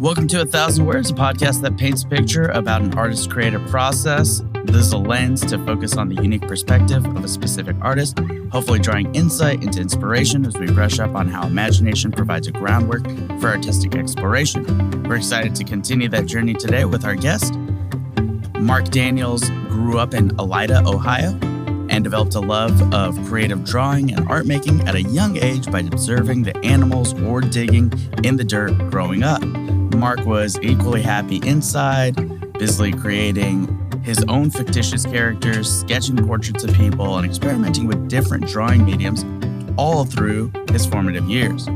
Welcome to 1,000 Words, a podcast that paints a picture about an artist's creative process. This is a lens to focus on the unique perspective of a specific artist, hopefully drawing insight into inspiration as we brush up on how imagination provides a groundwork for artistic exploration. We're excited to continue that journey today with our guest. Mark Daniels grew up in Elida, Ohio, and developed a love of creative drawing and art making at a young age by observing the animals or digging in the dirt growing up. Mark was equally happy inside, busily creating his own fictitious characters, sketching portraits of people, and experimenting with different drawing mediums all through his formative years.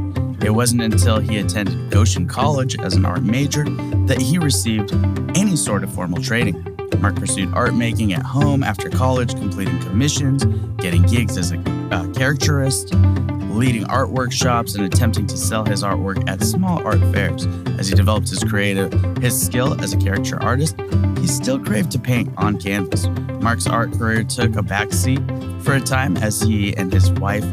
It wasn't until he attended Goshen College as an art major that he received any sort of formal training. Mark pursued art making at home after college, completing commissions, getting gigs as a caricaturist, leading art workshops, and attempting to sell his artwork at small art fairs. As he developed his skill as a caricature artist, he still craved to paint on canvas. Mark's art career took a backseat for a time as he and his wife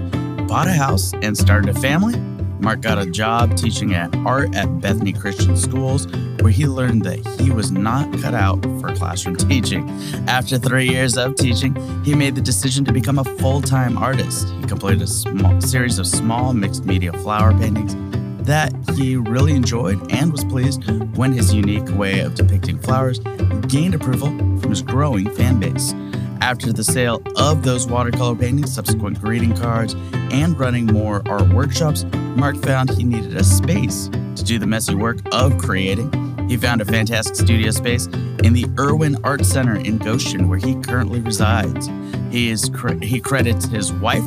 bought a house and started a family. Mark got a job teaching art at Bethany Christian Schools, where he learned that he was not cut out for classroom teaching. After 3 years of teaching, he made the decision to become a full-time artist. He completed a series of small mixed media flower paintings that he really enjoyed and was pleased when his unique way of depicting flowers gained approval from his growing fan base. After the sale of those watercolor paintings, subsequent greeting cards, and running more art workshops, Mark found he needed a space to do the messy work of creating. He found a fantastic studio space in the Irwin Art Center in Goshen, where he currently resides. He credits his wife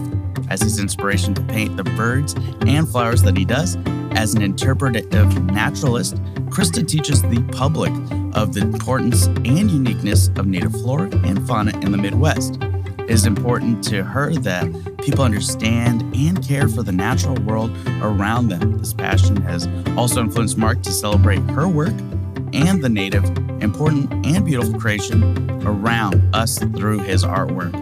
as his inspiration to paint the birds and flowers that he does. As an interpretive naturalist, Krista teaches the public of the importance and uniqueness of native flora and fauna in the Midwest. It is important to her that people understand and care for the natural world around them. This passion has also influenced Mark to celebrate her work and the native, important, and beautiful creation around us through his artwork.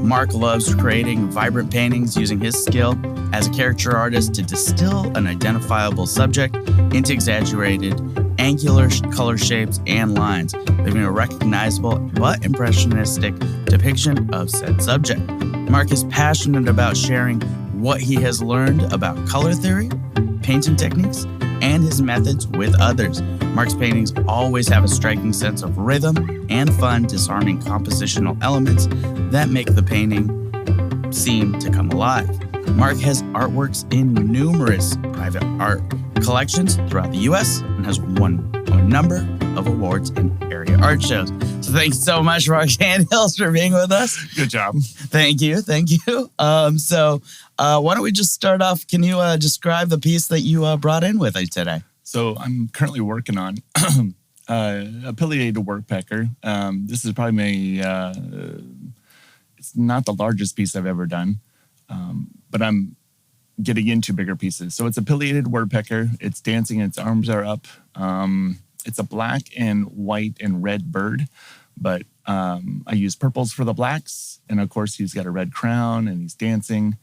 Mark loves creating vibrant paintings using his skill as a caricature artist to distill an identifiable subject into exaggerated, angular color shapes and lines, leaving a recognizable but impressionistic depiction of said subject. Mark is passionate about sharing what he has learned about color theory, painting techniques, and his methods with others. Mark's paintings always have a striking sense of rhythm and fun, disarming compositional elements that make the painting seem to come alive. Mark has artworks in numerous private art collections throughout the U.S. and has won a number of awards in area art shows. So thanks so much, Mark Daniels, for being with us. Good job. Thank you. So why don't we just start off? Can you describe the piece that you brought in with us today? So I'm currently working on a pileated woodpecker. This is probably it's not the largest piece I've ever done, but I'm getting into bigger pieces. So it's a pileated woodpecker. It's dancing, its arms are up. It's a black and white and red bird, but I use purples for the blacks. And of course, he's got a red crown and he's dancing.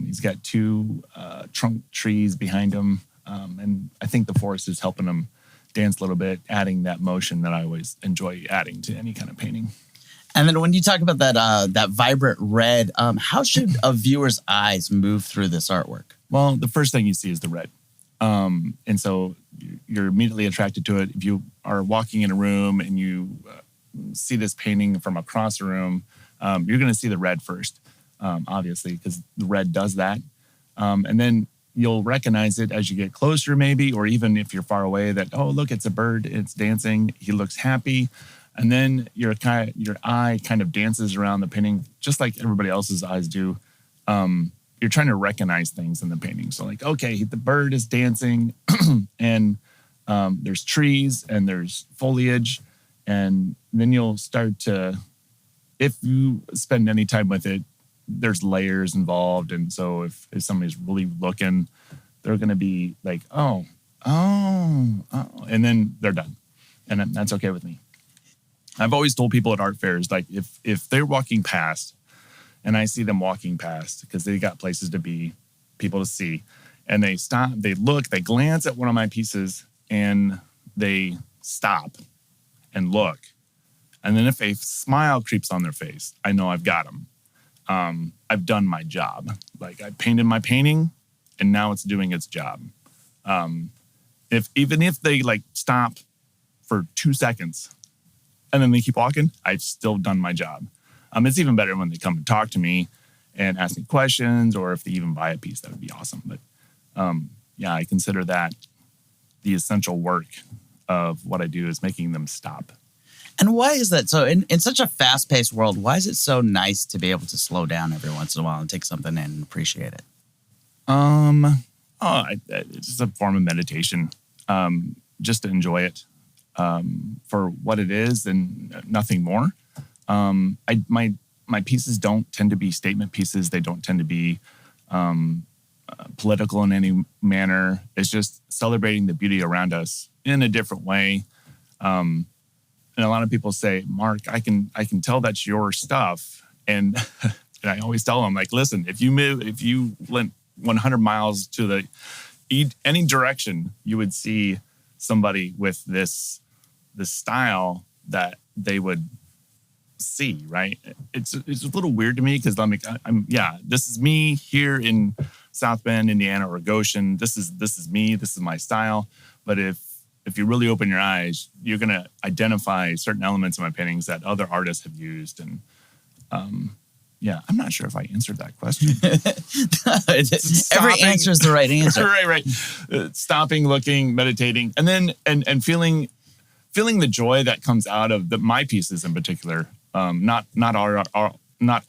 He's got two trunk trees behind him. And I think the forest is helping him dance a little bit, adding that motion that I always enjoy adding to any kind of painting. And then when you talk about that vibrant red, how should a viewer's eyes move through this artwork? Well, the first thing you see is the red. And so you're immediately attracted to it. If you are walking in a room and you see this painting from across the room, you're going to see the red first, obviously, because the red does that. And then you'll recognize it as you get closer, maybe, or even if you're far away, that, oh, look, it's a bird, it's dancing, he looks happy. And then your eye kind of dances around the painting, just like everybody else's eyes do. You're trying to recognize things in the painting. So like, okay, the bird is dancing and there's trees and there's foliage. And then you'll start to, if you spend any time with it, there's layers involved. And so if somebody's really looking, they're going to be like, oh, and then they're done. And that's okay with me. I've always told people at art fairs, like if they're walking past and I see them walking past because they got places to be, people to see, and they stop, they look, they glance at one of my pieces and they stop and look. And then if a smile creeps on their face, I know I've got them. I've done my job. Like, I painted my painting and now it's doing its job. Even if they like stop for 2 seconds and then they keep walking, I've still done my job. It's even better when they come and talk to me and ask me questions, or if they even buy a piece, that would be awesome. But yeah, I consider that the essential work of what I do is making them stop. And why is that? So in such a fast-paced world, why is it so nice to be able to slow down every once in a while and take something in and appreciate it? It's just a form of meditation, just to enjoy it for what it is and nothing more. My pieces don't tend to be statement pieces. They don't tend to be political in any manner. It's just celebrating the beauty around us in a different way. And a lot of people say, Mark, I can tell that's your stuff. And, and I always tell them, like, listen, if you went 100 miles to any direction, you would see somebody with this style that they would see, right? It's a little weird to me because this is me here in South Bend, Indiana, or Goshen. This is me. This is my style. But if you really open your eyes, you're going to identify certain elements of my paintings that other artists have used. And I'm not sure if I answered that question. Every answer is the right answer. right. Stopping, looking, meditating, and then and feeling the joy that comes out of my pieces in particular. Not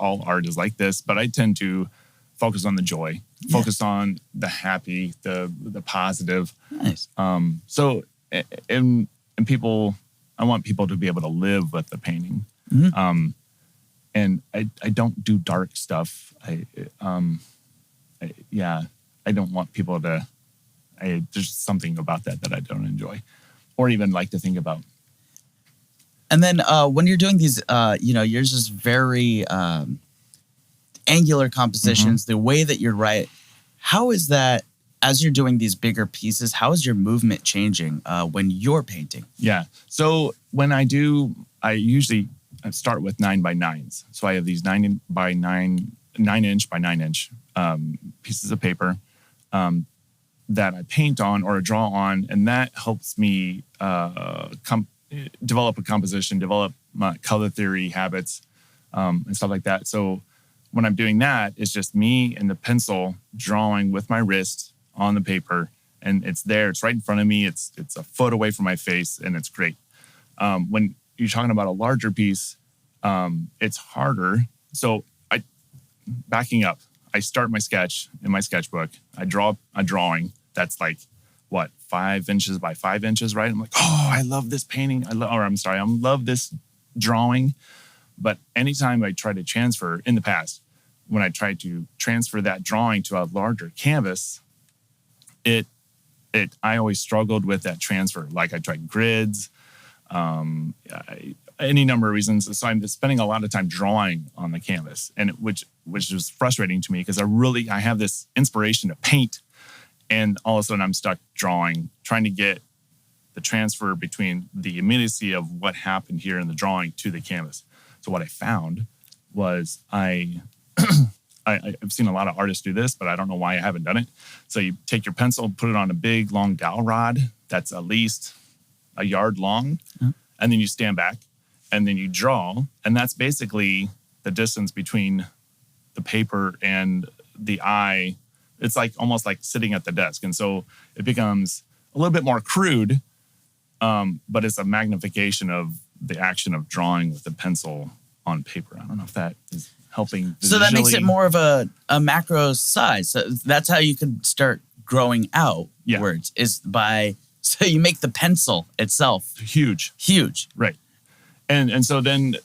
all art is like this, but I tend to focus on the joy, focus on the happy, the positive. Nice. And people, I want people to be able to live with the painting. Mm-hmm. And I don't do dark stuff. I don't want people to. There's something about that I don't enjoy, or even like to think about. And then when you're doing these, yours is very angular compositions. Mm-hmm. The way that you're how is that? As you're doing these bigger pieces, how is your movement changing when you're painting? Yeah. So when I usually start with 9x9s. So I have these 9 by 9 inch by 9 inch pieces of paper that I paint on or draw on, and that helps me develop a composition, develop my color theory habits, and stuff like that. So when I'm doing that, it's just me and the pencil drawing with my wrist on the paper, and it's there. It's right in front of me. It's a foot away from my face, and it's great. When you're talking about a larger piece, it's harder. So backing up, I start my sketch in my sketchbook. I draw a drawing that's like 5 inches by 5 inches, right? I'm like, oh, I love this painting. I love this drawing. But anytime I try to transfer in the past, when I tried to transfer that drawing to a larger canvas, I always struggled with that transfer. Like, I tried grids, any number of reasons. So I'm spending a lot of time drawing on the canvas, and which was frustrating to me because I have this inspiration to paint, and all of a sudden I'm stuck drawing, trying to get the transfer between the immediacy of what happened here in the drawing to the canvas. So what I found was I've seen a lot of artists do this, but I don't know why I haven't done it. So you take your pencil, put it on a big, long dowel rod that's at least a yard long, and then you stand back, and then you draw, and that's basically the distance between the paper and the eye. It's like almost like sitting at the desk, and so it becomes a little bit more crude, but it's a magnification of the action of drawing with a pencil on paper. I don't know if that is helping visually. So that makes it more of a macro size. So that's how you can start growing out words, so you make the pencil itself huge. Right. And so the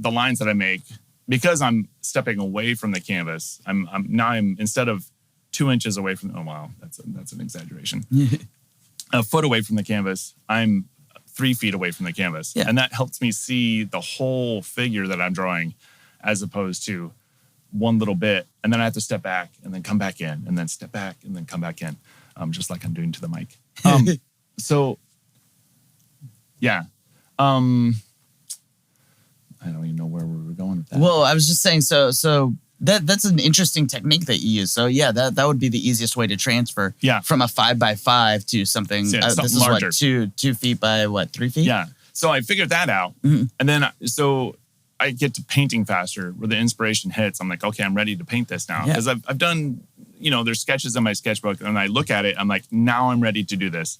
lines that I make, because I'm stepping away from the canvas, I'm instead of 2 inches away from, that's an exaggeration. A foot away from the canvas, I'm 3 feet away from the canvas. Yeah. And that helps me see the whole figure that I'm drawing, as opposed to one little bit. And then I have to step back and then come back in, and then step back and then come back in, just like I'm doing to the mic. So, yeah. I don't even know where we were going with that. Well, I was just saying, so that's an interesting technique that you use. So yeah, that would be the easiest way to transfer from a 5x5 to something. Something this is larger. What, 2 feet by what, 3 feet? Yeah. So I figured that out. And then, so I get to painting faster where the inspiration hits. I'm like, okay, I'm ready to paint this now. Because I've done, there's sketches in my sketchbook and I look at it, I'm like, now I'm ready to do this.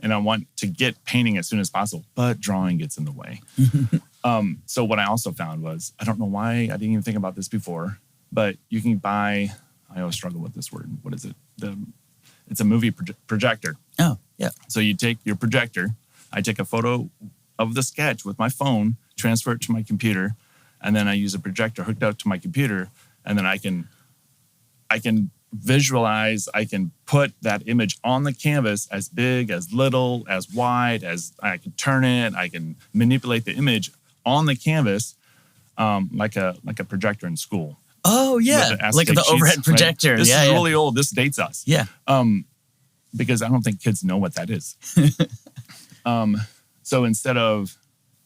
And I want to get painting as soon as possible, but drawing gets in the way. So what I also found was, I don't know why I didn't even think about this before, but you can buy, I always struggle with this word. What is it? It's a movie projector. Oh, yeah. So you take your projector, I take a photo of the sketch with my phone, transfer it to my computer, and then I use a projector hooked up to my computer, and then I can visualize, I can put that image on the canvas as big, as little, as wide, as I can turn it, I can manipulate the image on the canvas like a projector in school. Oh, yeah. Like the overhead projector. Right? This is really old. This dates us. Yeah. Because I don't think kids know what that is. So instead of...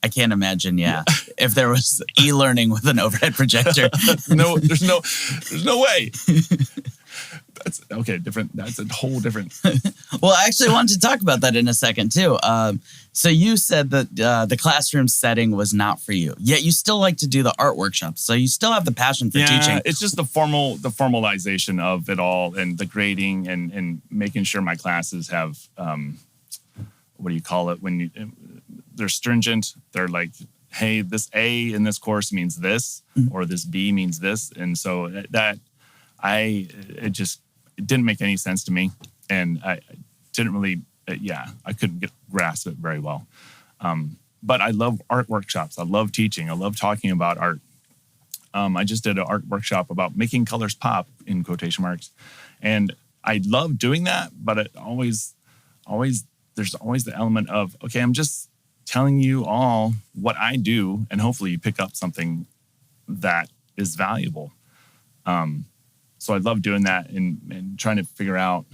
I can't imagine, if there was e-learning with an overhead projector. No, there's no way. That's okay, different. That's a whole different... Well, I actually wanted to talk about that in a second, too. So you said that the classroom setting was not for you, yet you still like to do the art workshops. So you still have the passion for teaching. It's just the formalization of it all and the grading and making sure my classes have, what do you call it? When they're stringent, they're like, hey, this A in this course means this, or this B means this. And so it didn't make any sense to me. And I didn't really, I couldn't grasp it very well. But I love art workshops. I love teaching. I love talking about art. I just did an art workshop about making colors pop, in quotation marks. And I love doing that, but it there's always the element of, okay, I'm just telling you all what I do, and hopefully you pick up something that is valuable. So I love doing that and trying to figure out,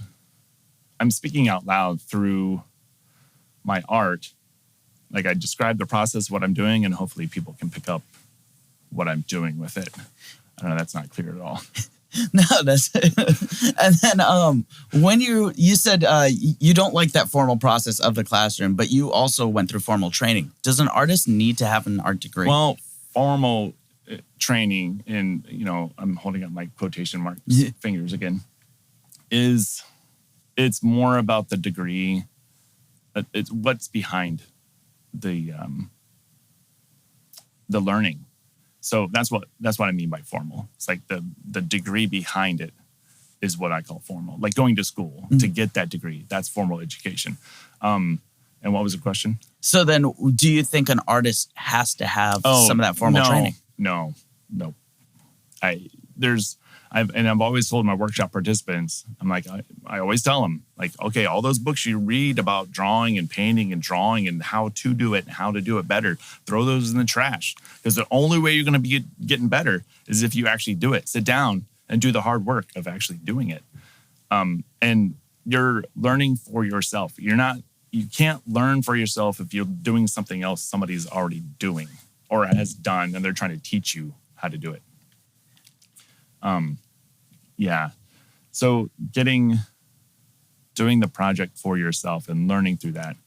I'm speaking out loud through my art. Like I describe the process, what I'm doing, and hopefully people can pick up what I'm doing with it. I don't know, that's not clear at all. No, that's and then when you said you don't like that formal process of the classroom, but you also went through formal training. Does an artist need to have an art degree? Well, formal training, and I'm holding up my quotation marks fingers again, it's more about the degree. It's what's behind the learning. So that's what I mean by formal. It's like the degree behind it is what I call formal. Like going to school to get that degree. That's formal education. And what was the question? So then, do you think an artist has to have some of that formal training? No. I've always told my workshop participants, I'm like, I always tell them, like, okay, all those books you read about drawing and painting and drawing and how to do it and how to do it better, throw those in the trash. Because the only way you're going to be getting better is if you actually do it. Sit down and do the hard work of actually doing it. And you're learning for yourself. You can't learn for yourself if you're doing something else somebody's already doing or has done, and they're trying to teach you how to do it. So doing the project for yourself and learning through that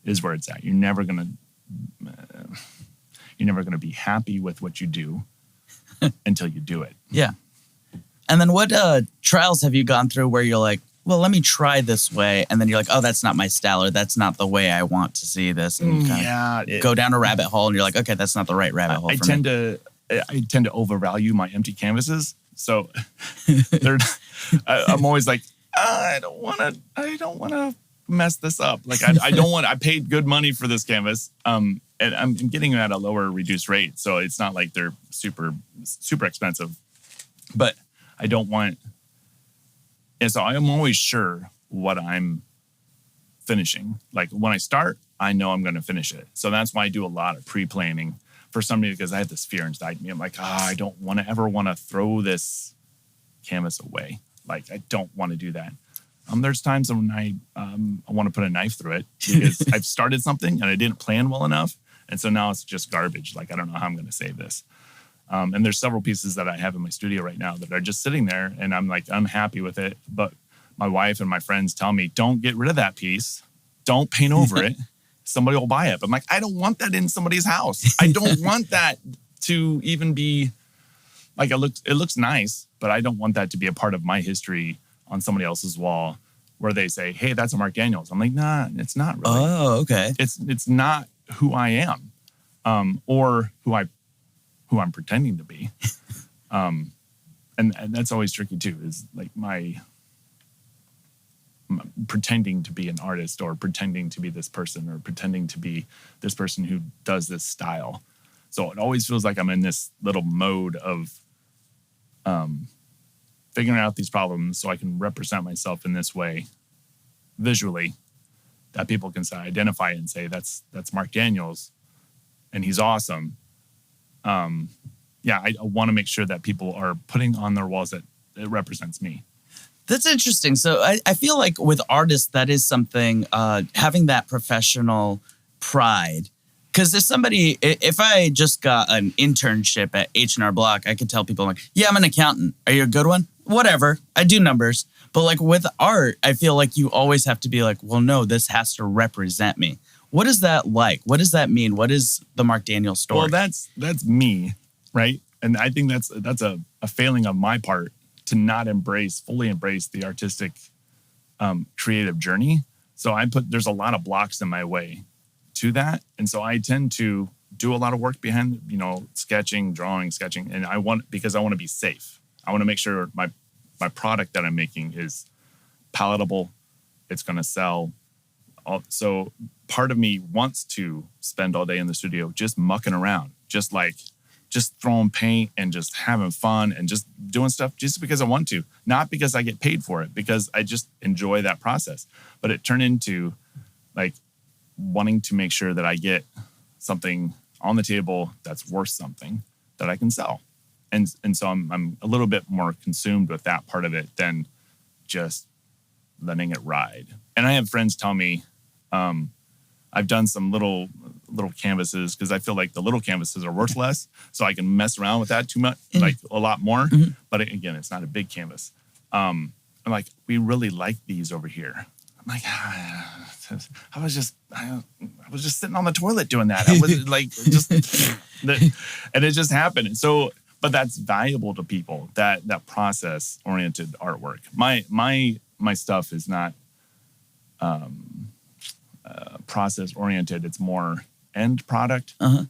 is where it's at. You're never gonna be happy with what you do until you do it. Yeah. And then what trials have you gone through where you're like, well, let me try this way, and then you're like, oh, that's not my style, or that's not the way I want to see this, and you kind of go down a rabbit hole, and you're like, okay, that's not the right rabbit hole for me. I tend to overvalue my empty canvases. So I'm always like, I don't want to mess this up. Like I paid good money for this canvas. And I'm getting them at a lower reduced rate. So it's not like they're super, super expensive, but I don't want, and so I'm always sure what I'm finishing. Like when I start, I know I'm going to finish it. So that's why I do a lot of pre-planning. For somebody, because I have this fear inside me. I'm like, I don't want to ever want to throw this canvas away. Like, I don't want to do that. There's times when I want to put a knife through it because I've started something and I didn't plan well enough. And so now it's just garbage. Like, I don't know how I'm going to save this. And there's several pieces that I have in my studio right now that are just sitting there and I'm happy with it. But my wife and my friends tell me, don't get rid of that piece. Don't paint over it. Somebody will buy it. But I'm like, I don't want that in somebody's house. I don't want that to even be like, it looks nice, but I don't want that to be a part of my history on somebody else's wall where they say, hey, that's a Mark Daniels. I'm like, nah, it's not really. Oh, okay. It's not who I am, or who I'm pretending to be. And that's always tricky too, is like my pretending to be an artist or pretending to be this person or pretending to be this person who does this style. So it always feels like I'm in this little mode of figuring out these problems so I can represent myself in this way visually that people can identify and say, that's Mark Daniels and he's awesome. I want to make sure that people are putting on their walls that it represents me. That's interesting. So I feel like with artists, that is something, having that professional pride. Because if I just got an internship at H&R Block, I could tell people, like, yeah, I'm an accountant. Are you a good one? Whatever. I do numbers. But like with art, I feel like you always have to be like, well, no, this has to represent me. What is that like? What does that mean? What is the Mark Daniels story? Well, that's me, right? And I think that's a failing on my part to not fully embrace the artistic, creative journey. So there's a lot of blocks in my way to that. And so I tend to do a lot of work behind, sketching, drawing, sketching. And because I want to be safe. I want to make sure my product that I'm making is palatable. It's going to sell. So part of me wants to spend all day in the studio just mucking around, just throwing paint and just having fun and just doing stuff just because I want to, not because I get paid for it, because I just enjoy that process. But it turned into like wanting to make sure that I get something on the table that's worth something that I can sell. And so I'm a little bit more consumed with that part of it than just letting it ride. And I have friends tell me, I've done some little canvases because I feel like the little canvases are worth less, so I can mess around with that too much, like a lot more. Mm-hmm. But again, it's not a big canvas. I'm like, we really like these over here. I'm like, I was just sitting on the toilet doing that. I was like, and it just happened. So, but that's valuable to people. That process oriented artwork. My stuff is not process oriented. It's more end product. Uh-huh.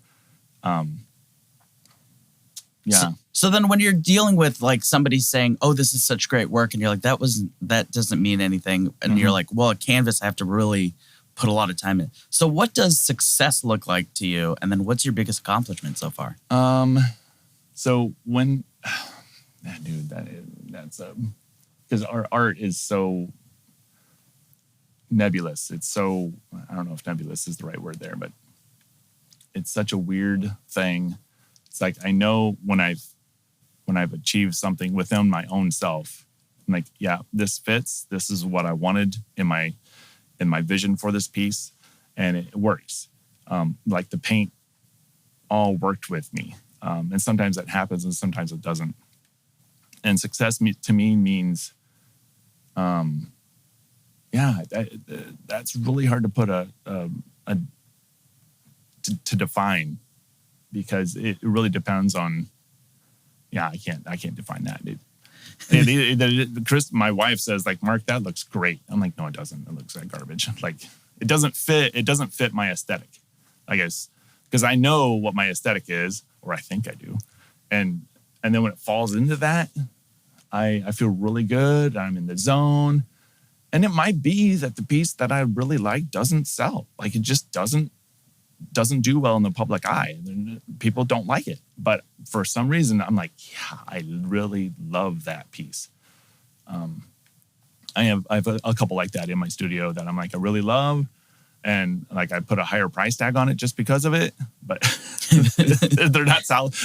Yeah. So then when you're dealing with like somebody saying, oh, this is such great work, and you're like, that doesn't mean anything. And you're like, well, a canvas, I have to really put a lot of time in. So what does success look like to you? And then what's your biggest accomplishment so far? So when, dude, that's because our art is so nebulous. It's so, I don't know if nebulous is the right word there, but it's such a weird thing. It's like, I know when I've achieved something within my own self, I'm like, yeah, this fits. This is what I wanted in my vision for this piece. And it works. Like the paint all worked with me. And sometimes that happens and sometimes it doesn't. And success to me means, that's really hard to put to define, because it really depends on. Yeah, I can't define that. Chris, my wife says, like, Mark, that looks great. I'm like, no, it doesn't. It looks like garbage. Like, it doesn't fit. It doesn't fit my aesthetic, I guess, because I know what my aesthetic is, or I think I do, and then when it falls into that, I feel really good. I'm in the zone. And it might be that the piece that I really like doesn't sell. Like, it just doesn't do well in the public eye. People don't like it. But for some reason, I'm like, yeah, I really love that piece. I have a couple like that in my studio that I'm like, I really love. And like, I put a higher price tag on it just because of it. But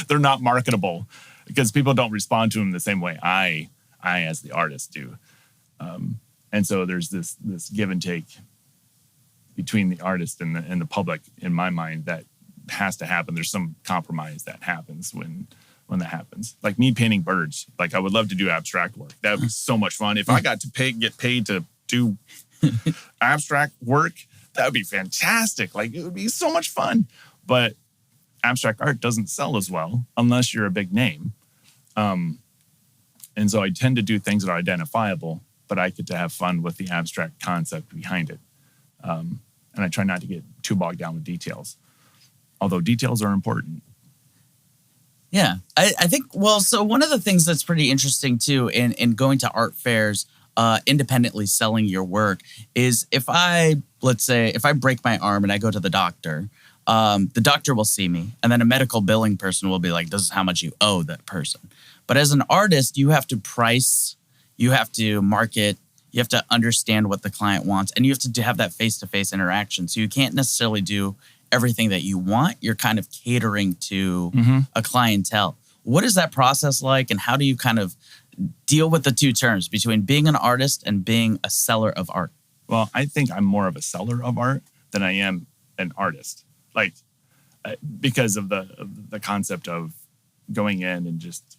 they're not marketable because people don't respond to them the same way I as the artist do. And so there's this give and take between the artist and the public, in my mind, that has to happen. There's some compromise that happens when that happens. Like me painting birds. Like I would love to do abstract work. That would be so much fun. If I got to get paid to do abstract work, that would be fantastic. Like it would be so much fun. But abstract art doesn't sell as well unless you're a big name. And so I tend to do things that are identifiable, but I get to have fun with the abstract concept behind it. And I try not to get too bogged down with details, although details are important. Yeah, I think, well, so one of the things that's pretty interesting too in going to art fairs, independently selling your work is let's say if I break my arm and I go to the doctor will see me, and then a medical billing person will be like, this is how much you owe that person. But as an artist, you have to price, you have to market, you have to understand what the client wants, and you have to have that face-to-face interaction. So you can't necessarily do everything that you want. You're kind of catering to a clientele. What is that process like, and how do you kind of deal with the two terms between being an artist and being a seller of art? Well, I think I'm more of a seller of art than I am an artist. Like, because of the concept of going in and just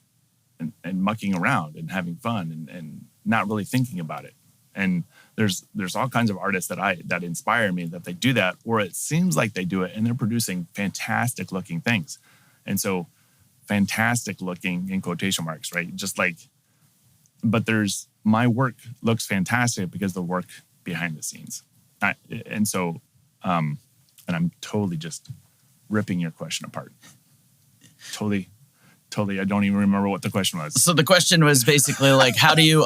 and mucking around and having fun and not really thinking about it. And there's all kinds of artists that inspire me that they do that, or it seems like they do it and they're producing fantastic looking things. And so fantastic looking in quotation marks, right? Just like, but my work looks fantastic because of the work behind the scenes. And I'm totally just ripping your question apart. Totally. I don't even remember what the question was. So the question was basically like, how do you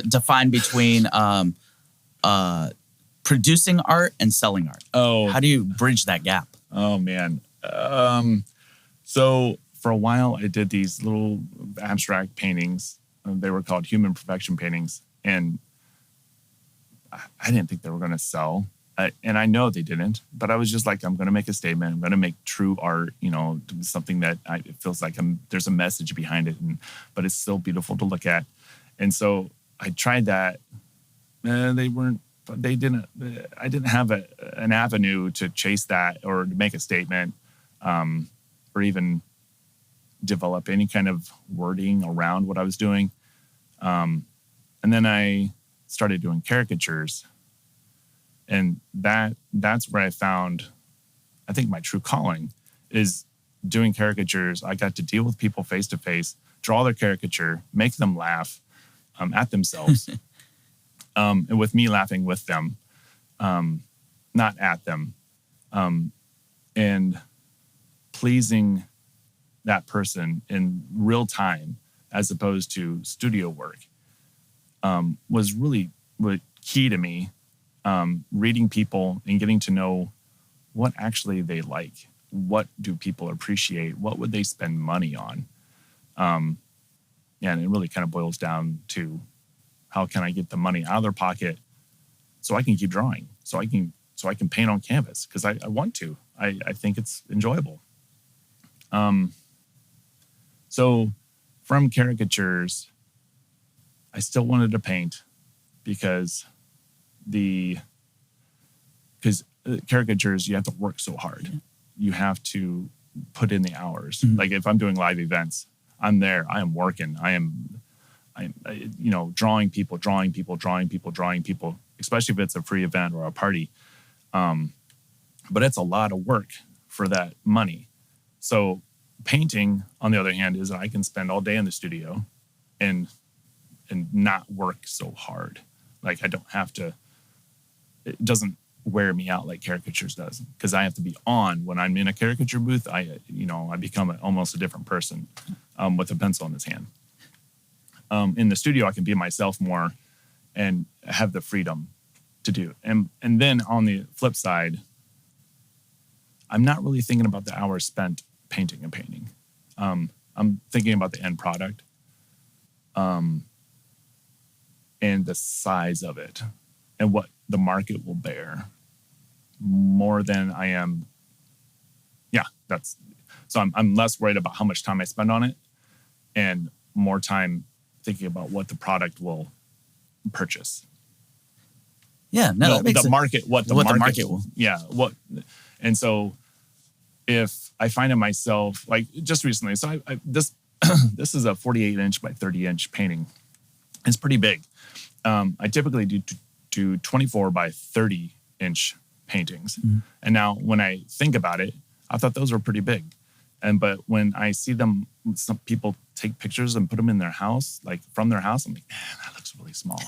define between producing art and selling art? Oh. How do you bridge that gap? Oh, man. So for a while, I did these little abstract paintings. They were called human perfection paintings. And I didn't think they were going to sell. And I know they didn't, but I was just like, I'm going to make a statement. I'm going to make true art, something that it feels like there's a message behind it, but it's still beautiful to look at. And so I tried that. I didn't have an avenue to chase that or to make a statement, or even develop any kind of wording around what I was doing. And then I started doing caricatures. And that's where I found, I think, my true calling is doing caricatures. I got to deal with people face to face, draw their caricature, make them laugh at themselves, and with me laughing with them, not at them, and pleasing that person in real time as opposed to studio work was really key to me. Reading people and getting to know what actually they like. What do people appreciate? What would they spend money on? And it really kind of boils down to how can I get the money out of their pocket so I can keep drawing, so I can paint on canvas because I want to. I think it's enjoyable. So from caricatures, I still wanted to paint because caricatures, you have to work so hard. You have to put in the hours. Mm-hmm. Like if I'm doing live events, I'm there. I am working. I am drawing people, especially if it's a free event or a party. But it's a lot of work for that money. So painting, on the other hand, is I can spend all day in the studio and not work so hard. Like I don't have to. It doesn't wear me out like caricatures does because I have to be on when I'm in a caricature booth. I become almost a different person with a pencil in his hand. In the studio, I can be myself more and have the freedom to do. And then on the flip side, I'm not really thinking about the hours spent painting and painting. I'm thinking about the end product and the size of it and what the market will bear more than I am. Yeah, so I'm less worried about how much time I spend on it and more time thinking about what the product will purchase. Yeah, no, that makes the market, what the market will. Yeah, and so if I find in myself, like just recently, so this this is a 48-inch by 30-inch painting. It's pretty big. I typically do 24 by 30-inch paintings. Mm-hmm. And now when I think about it, I thought those were pretty big. But when I see them, some people take pictures and put them in their house, like from their house, I'm like, man, that looks really small.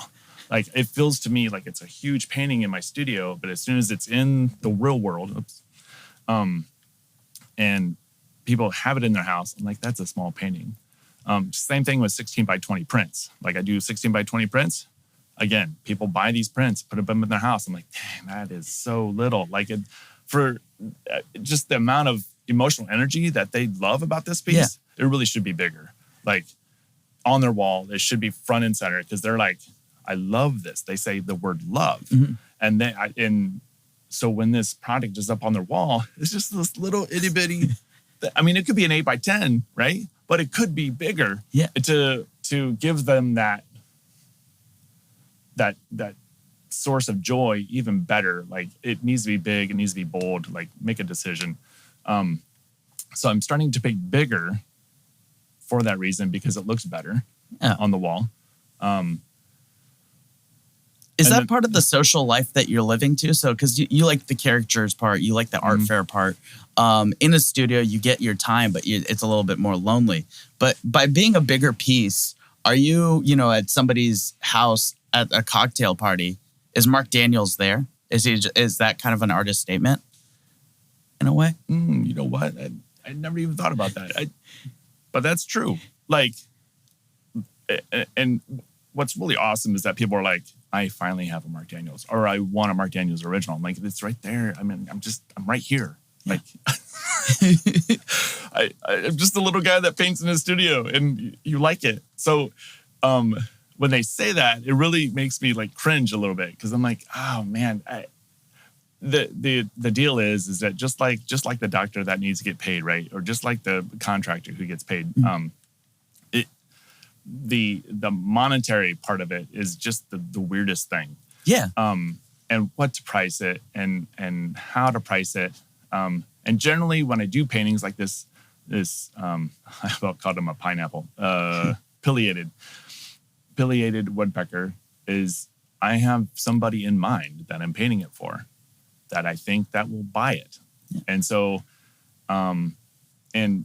Like it feels to me like it's a huge painting in my studio, but as soon as it's in the real world, and people have it in their house, I'm like, that's a small painting. Same thing with 16 by 20 prints. Like I do 16 by 20 prints. Again, people buy these prints, put them in their house. I'm like, dang, that is so little. Like for just the amount of emotional energy that they love about this piece, it really should be bigger. Like on their wall, it should be front and center because they're like, I love this. They say the word love. Mm-hmm. And so when this product is up on their wall, it's just this little itty bitty, I mean, it could be an 8 by 10, right? But it could be bigger to give them that source of joy even better. Like it needs to be big, it needs to be bold, like make a decision. So I'm starting to paint bigger for that reason because it looks better on the wall. Is that part of the social life that you're living to? So, because you like the caricatures part, you like the art fair part. In a studio, you get your time, but it's a little bit more lonely. But by being a bigger piece, are you, at somebody's house at a cocktail party? Is Mark Daniels there? Is that kind of an artist statement in a way? You know what? I never even thought about that. But that's true. Like, and what's really awesome is that people are like, I finally have a Mark Daniels, or I want a Mark Daniels original. I'm like, it's right there. I mean, I'm right here. Yeah. Like, I'm just a little guy that paints in his studio, and you like it. So, when they say that, it really makes me like cringe a little bit because I'm like, oh man, the deal is that just like the doctor that needs to get paid, right, or just like the contractor who gets paid, the monetary part of it is just the weirdest thing. Yeah. And what to price it and how to price it. And generally when I do paintings like this I about called him a pineapple, pileated woodpecker, is I have somebody in mind that I'm painting it for, that I think that will buy it. Yeah. And so, and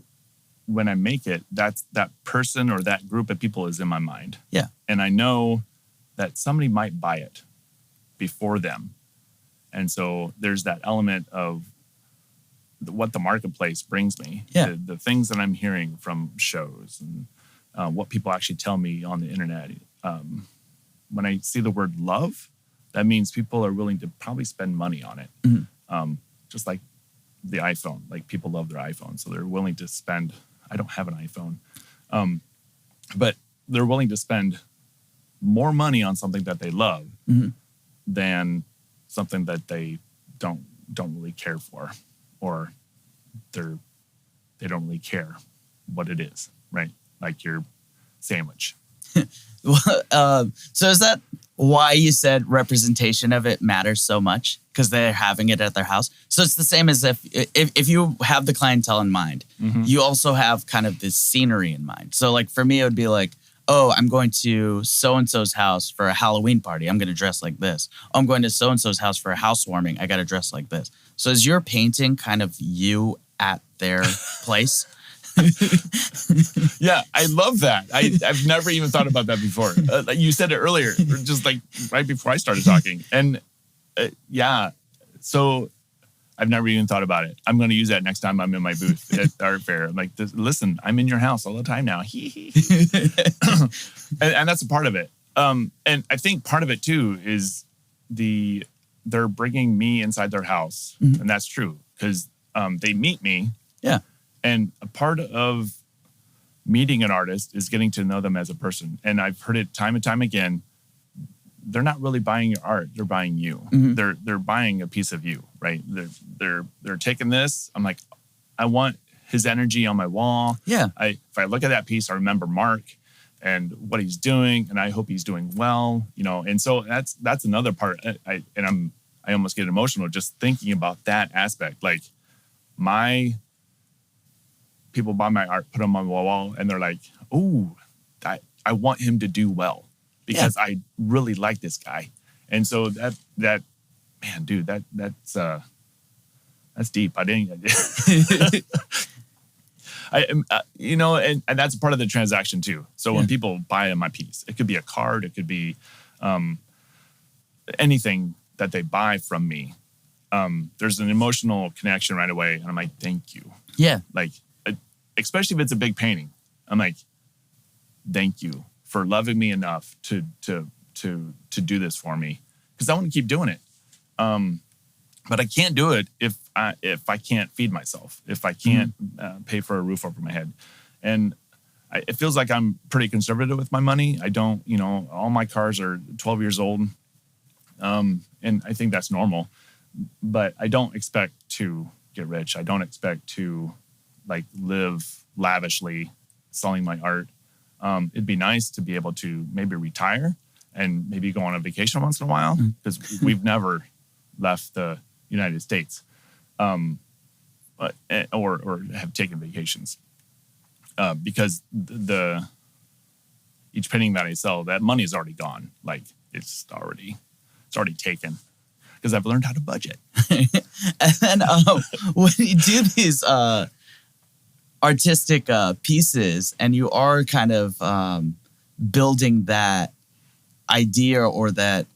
when I make it, that person or that group of people is in my mind. Yeah. And I know that somebody might buy it before them. And so there's that element of what the marketplace brings me. Yeah. The things that I'm hearing from shows and what people actually tell me on the internet. When I see the word love, that means people are willing to probably spend money on it. Mm-hmm. Just like the iPhone. Like people love their iPhone, so they're willing to spend. I don't have an iPhone, but they're willing to spend more money on something that they love than something that they don't really care for, or they don't really care what it is, right? Like your sandwich. So is that why you said representation of it matters so much? Because they're having it at their house. So it's the same as if you have the clientele in mind, you also have kind of this scenery in mind. So like for me, it would be like, oh, I'm going to so-and-so's house for a Halloween party. I'm going to dress like this. Oh, I'm going to so-and-so's house for a housewarming. I got to dress like this. So is your painting kind of you at their place? Yeah, I love that. I've never even thought about that before. You said it earlier, just like right before I started talking. And yeah, so I've never even thought about it. I'm going to use that next time I'm in my booth at art fair. I'm like, listen, I'm in your house all the time now. and that's a part of it. And I think part of it too is they're bringing me inside their house. And that's true because they meet me. Yeah. And a part of meeting an artist is getting to know them as a person. And I've heard it time and time again. They're not really buying your art; they're buying you. They're buying a piece of you, right? They're taking this. I'm like, I want his energy on my wall. Yeah. If I look at that piece, I remember Mark, and what he's doing, and I hope he's doing well, And so that's another part. I almost get emotional just thinking about that aspect. Like my people buy my art, put them on the wall, and they're like, "Oh, I want him to do well because I really like this guy." And so that man, dude, that's deep. I didn't. And that's part of the transaction too. So when people buy my piece, it could be a card, it could be anything that they buy from me. There's an emotional connection right away, and I'm like, thank you. Yeah. Like, especially if it's a big painting, I'm like, thank you for loving me enough to do this for me, because I want to keep doing it. But I can't do it if I can't feed myself, if I can't pay for a roof over my head. And it feels like I'm pretty conservative with my money. I don't, all my cars are 12 years old. And I think that's normal. But I don't expect to get rich. I don't expect to live lavishly selling my art. It'd be nice to be able to maybe retire and maybe go on a vacation once in a while, because we've never left the United States, or have taken vacations, because each painting that I sell, that money is already gone. Like it's already taken, because I've learned how to budget. And then when you do these artistic pieces, and you are kind of building that idea or that,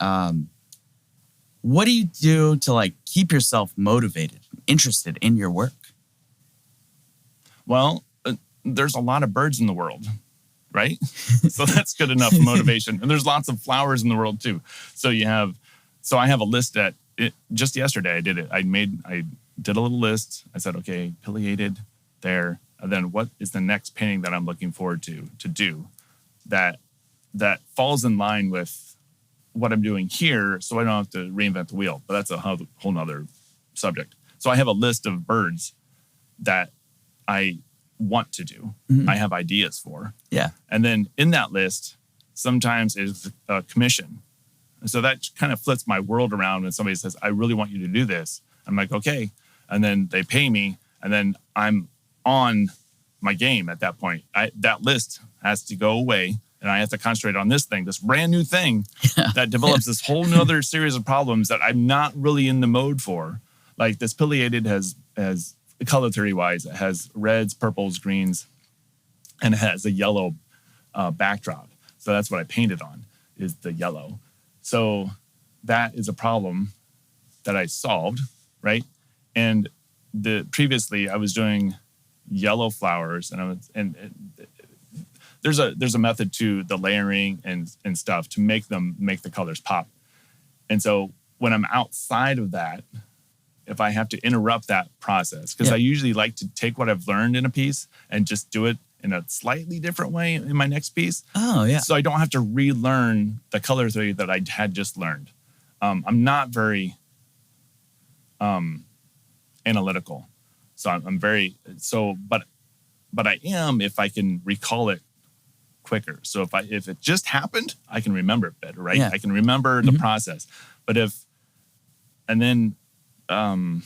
what do you do to keep yourself motivated, interested in your work? Well, there's a lot of birds in the world, right? So that's good enough motivation. And there's lots of flowers in the world too. So I have a list just yesterday I did it. I did a little list. I said, okay, pileated there. And then what is the next painting that I'm looking forward to do that falls in line with what I'm doing here, so I don't have to reinvent the wheel. But that's a whole nother subject. So I have a list of birds that I want to do. Mm-hmm. I have ideas for. Yeah. And then in that list, sometimes is a commission. And so that kind of flips my world around when somebody says, I really want you to do this. I'm like, okay. And then they pay me, and then I'm on my game at that point. That list has to go away, and I have to concentrate on this thing, this brand new thing that develops this whole nother series of problems that I'm not really in the mode for. Like this pileated has color theory wise, it has reds, purples, greens, and it has a yellow backdrop. So that's what I painted on, is the yellow. So that is a problem that I solved, right? And previously I was doing yellow flowers, and there's a method to the layering and stuff to make the colors pop. And so when I'm outside of that, if I have to interrupt that process, because I usually like to take what I've learned in a piece and just do it in a slightly different way in my next piece. Oh, yeah. So I don't have to relearn the color theory that I had just learned. I'm not very analytical. So but I am if I can recall it quicker. So if it just happened, I can remember it better, right? Yeah. I can remember the process. But then I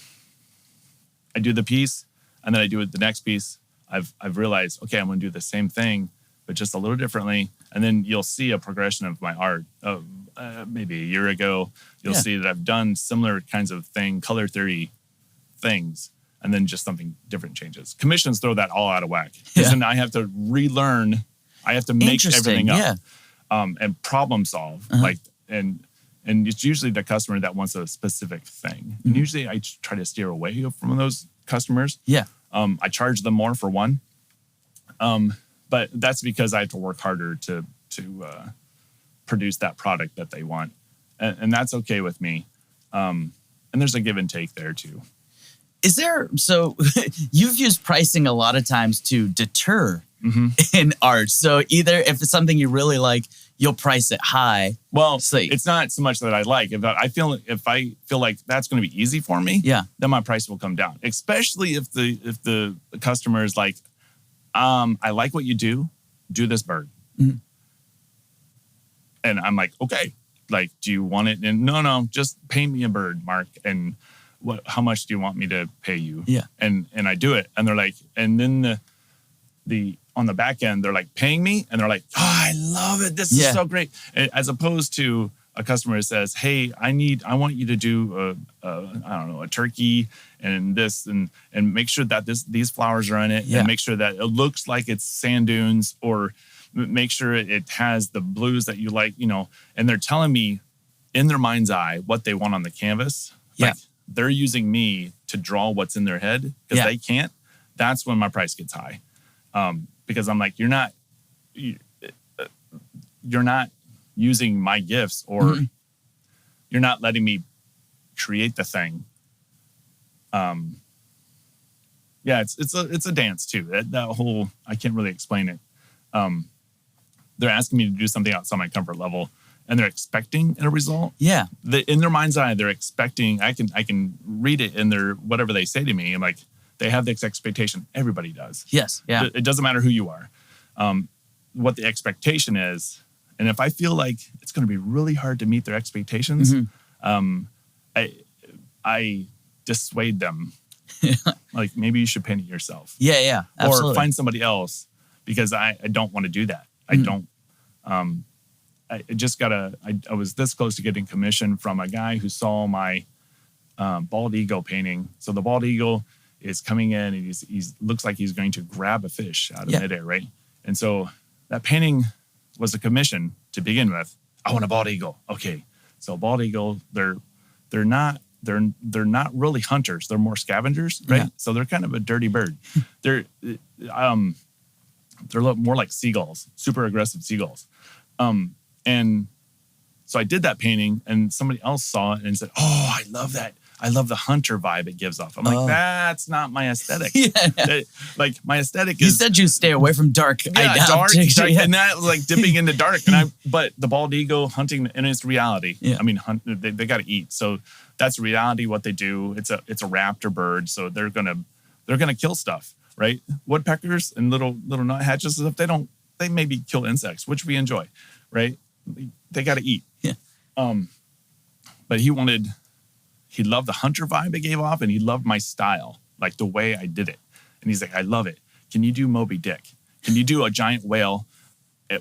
do the piece, and then I do it the next piece. I've realized, okay, I'm going to do the same thing, but just a little differently. And then you'll see a progression of my art. Maybe a year ago, you'll see that I've done similar kinds of color theory things, and then just something different changes. Commissions throw that all out of whack. Because then I have to relearn. I have to make everything up and problem solve. And it's usually the customer that wants a specific thing. And usually I try to steer away from those customers. Yeah. I charge them more for one. But that's because I have to work harder to produce that product that they want. And that's okay with me. And there's a give and take there too. So you've used pricing a lot of times to deter in art. So either if it's something you really like, you'll price it high. Well, it's not so much that I like. If I feel like that's going to be easy for me, then my price will come down. Especially if the customer is like, I like what you do this bird. And I'm like, okay, like, do you want it? And no, just paint me a bird, Mark. And how much do you want me to pay you? Yeah. And I do it. And they're like, and then the on the back end, they're like paying me. And they're like, oh, I love it. This is so great. As opposed to a customer says, hey, I want you to do a turkey and this and make sure that these flowers are in it and make sure that it looks like it's sand dunes, or make sure it has the blues that you like, and they're telling me in their mind's eye what they want on the canvas. Yeah. Like they're using me to draw what's in their head because they can't. That's when my price gets high. Because I'm like, you're not using my gifts, or you're not letting me create the thing. It's a dance too. That whole, I can't really explain it. They're asking me to do something outside my comfort level, and they're expecting a result. Yeah. In their mind's eye, they're expecting. I can read it in their whatever they say to me. I'm like, they have this expectation. Everybody does. Yes. Yeah. It doesn't matter who you are. What the expectation is, and if I feel like it's going to be really hard to meet their expectations, I dissuade them. Like, maybe you should paint it yourself. Yeah. Yeah. Absolutely. Or find somebody else, because I don't want to do that. I don't. I just I was this close to getting commission from a guy who saw my bald eagle painting. So the bald eagle is coming in, and he's looks like he's going to grab a fish out of midair, right? And so that painting was a commission to begin with. I want a bald eagle. Okay, so bald eagle, they're not really hunters. They're more scavengers, right? Yeah. So they're kind of a dirty bird. They're more like seagulls, super aggressive seagulls. And so I did that painting, and somebody else saw it and said, "Oh, I love that. I love the hunter vibe it gives off." I'm like, that's not my aesthetic. Like, my aesthetic is... You said you stay away from dark. Dark, and that was like dipping into dark. But the bald eagle hunting, and it's reality. Yeah. I mean, they got to eat. So that's reality, what they do. It's a raptor bird. So they're gonna kill stuff, right? Woodpeckers and little nuthatches and stuff, they maybe kill insects, which we enjoy, right? They got to eat. Yeah. But he loved the hunter vibe it gave off, and he loved my style, like the way I did it. And he's like, I love it. Can you do Moby Dick? Can you do a giant whale and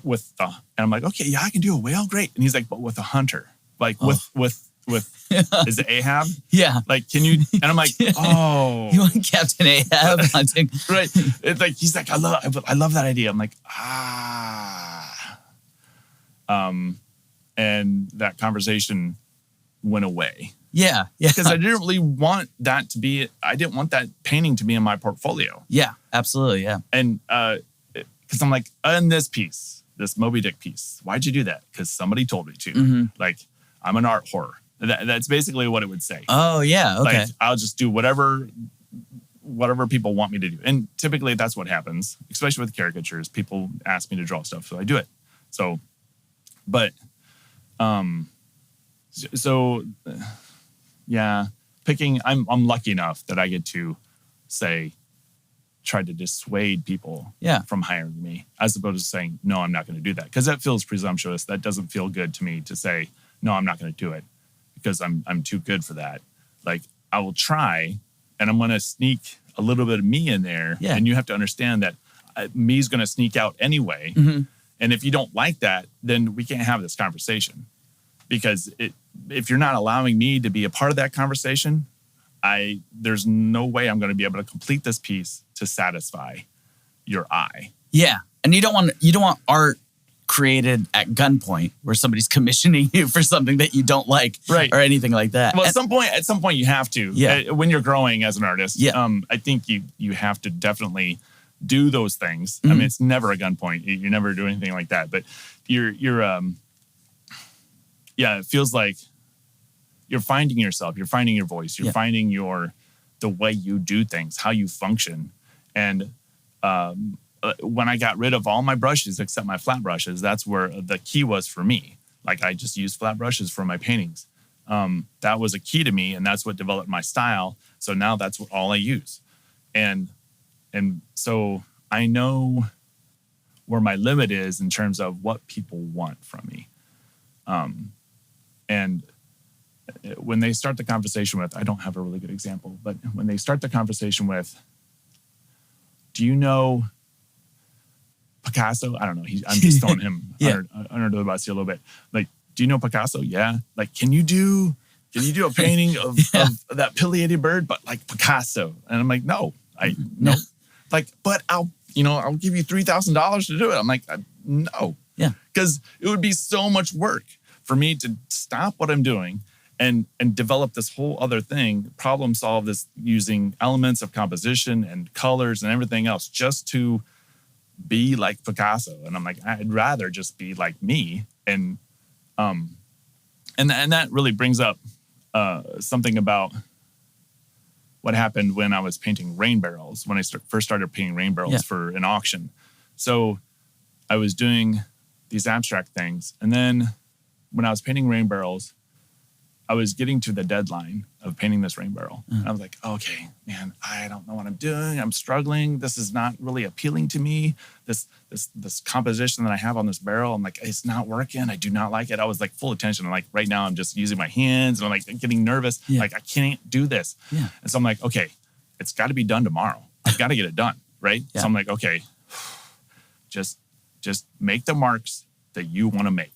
I'm like, okay, yeah, I can do a whale. Great. And he's like, but with a hunter, like with is it Ahab? Yeah. Like, can you, and I'm like, oh. You want Captain Ahab hunting? Right. It's like, he's like, I love that idea. I'm like, and that conversation went away. Yeah. Because I didn't really want that I didn't want that painting to be in my portfolio. Yeah, absolutely. Yeah. And because I'm like, in this piece, this Moby Dick piece, why'd you do that? Because somebody told me to. Mm-hmm. Like, I'm an art whore. That's basically what it would say. Oh, yeah. Okay. Like, I'll just do whatever people want me to do. And typically that's what happens, especially with caricatures. People ask me to draw stuff, so I do it. So, but, yeah, I'm lucky enough that I get to try to dissuade people from hiring me, as opposed to saying, no, I'm not going to do that. Because that feels presumptuous. That doesn't feel good to me to say, no, I'm not going to do it because I'm too good for that. Like, I will try, and I'm going to sneak a little bit of me in there. Yeah. And you have to understand that me's going to sneak out anyway. Mm-hmm. And if you don't like that, then we can't have this conversation. Because if you're not allowing me to be a part of that conversation, there's no way I'm going to be able to complete this piece to satisfy your eye. Yeah. And you don't want art created at gunpoint where somebody's commissioning you for something that you don't like, right, or anything like that. Well, at some point you have to. Yeah. When you're growing as an artist, I think you have to definitely do those things. Mm-hmm. I mean, it's never a gunpoint. You never do anything like that. But it feels like you're finding yourself, you're finding your voice, you're finding the way you do things, how you function. And when I got rid of all my brushes except my flat brushes, that's where the key was for me. Like, I just used flat brushes for my paintings. That was a key to me, and that's what developed my style. So now that's all I use. And so I know where my limit is in terms of what people want from me. And when they start the conversation with, I don't have a really good example, but when they start the conversation with, do you know Picasso? I don't know. I'm just throwing him under the bus here a little bit. Like, do you know Picasso? Yeah. Like, can you do a painting of that pileated bird, but like Picasso? And I'm like, no. Like, but I'll give you $3,000 to do it. I'm like, no. Yeah. Because it would be so much work for me to stop what I'm doing and develop this whole other thing, problem solve this using elements of composition and colors and everything else just to be like Picasso. And I'm like, I'd rather just be like me. And that really brings up something about what happened when I was painting rain barrels, when I first started painting rain barrels for an auction. So I was doing these abstract things. And then when I was painting rain barrels, I was getting to the deadline of painting this rain barrel. And I was like, okay, man, I don't know what I'm doing. I'm struggling. This is not really appealing to me. This composition that I have on this barrel, I'm like, it's not working. I do not like it. I was like full attention. I'm like, right now I'm just using my hands and I'm like getting nervous. Yeah. Like, I can't do this. Yeah. And so I'm like, okay, it's got to be done tomorrow. I've got to get it done, right? Yeah. So I'm like, okay, just make the marks that you want to make.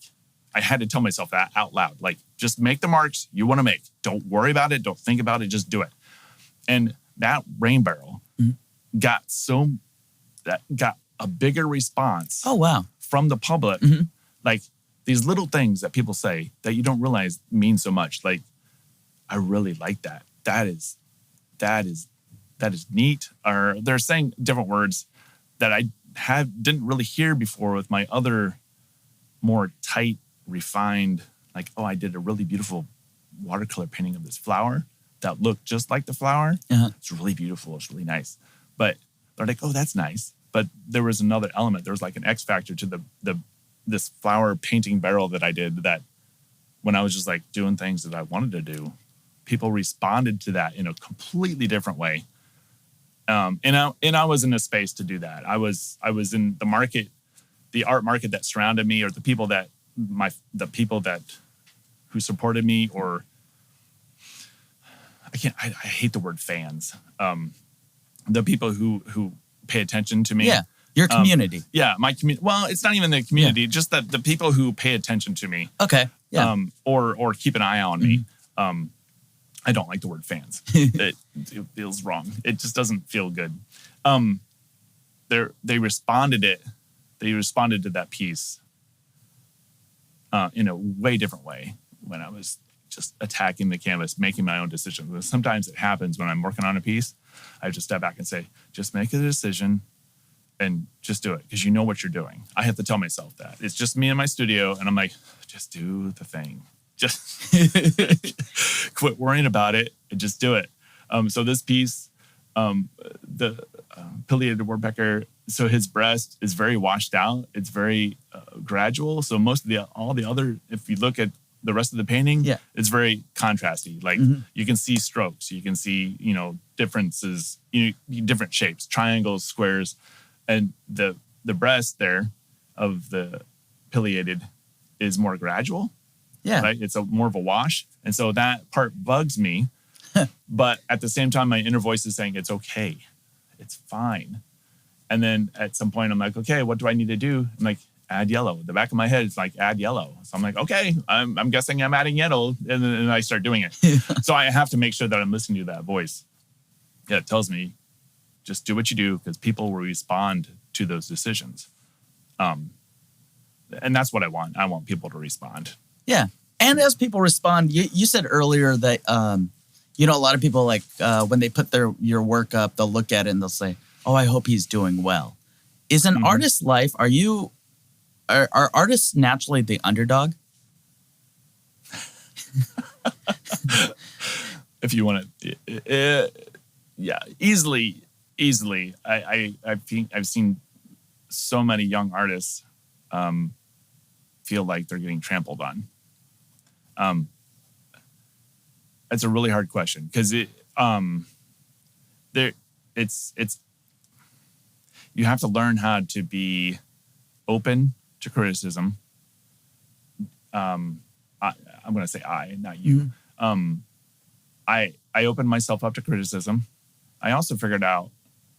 I had to tell myself that out loud. Like, just make the marks you want to make. Don't worry about it. Don't think about it. Just do it. And that rain barrel got a bigger response. Oh, wow. From the public. Like, these little things that people say that you don't realize mean so much. Like, I really like that. That is neat. Or they're saying different words that I didn't really hear before with my other more tight, refined, like, oh, I did a really beautiful watercolor painting of this flower that looked just like the flower. It's really beautiful. It's really nice. But they're like, oh, that's nice. But there was another element. There was like an X factor to this flower painting barrel that I did, that when I was just like doing things that I wanted to do, people responded to that in a completely different way. And I was in a space to do that. I was in the market, the art market that surrounded me, or the people who supported me, or I hate the word fans. The people who pay attention to me. Yeah, your community. My community. Well, it's not even the community, just that the people who pay attention to me. Okay. Yeah. Or keep an eye on me. I don't like the word fans. It feels wrong. It just doesn't feel good. They responded to that piece in a way different way when I was just attacking the canvas, making my own decisions. Sometimes it happens when I'm working on a piece. I just step back and say, just make a decision and just do it, because you know what you're doing. I have to tell myself that. It's just me in my studio, and I'm like, just do the thing. Just quit worrying about it and just do it. So this piece, the pileated woodpecker, so his breast is very washed out. It's very gradual. So most of all the other, if you look at the rest of the painting, it's very contrasty. Like you can see strokes, you can see, differences, different shapes, triangles, squares, and the breast there of the pileated is more gradual. Yeah. Right. It's more of a wash. And so that part bugs me. But at the same time, my inner voice is saying, it's okay. It's fine. And then at some point, I'm like, okay, what do I need to do? I'm like, add yellow. The back of my head is like, add yellow. So I'm like, okay, I'm guessing I'm adding yellow. And then I start doing it. So I have to make sure that I'm listening to that voice. Yeah, it tells me, just do what you do, because people will respond to those decisions. And that's what I want. I want people to respond. Yeah. And as people respond, you said earlier that, a lot of people, like, when they put your work up, they'll look at it and they'll say, oh, I hope he's doing well. Is an artist's life, are artists naturally the underdog? If you want to, easily. I've seen so many young artists feel like they're getting trampled on. It's a really hard question, because it's you have to learn how to be open to criticism, I'm going to say I, not you. I opened myself up to criticism. I also figured out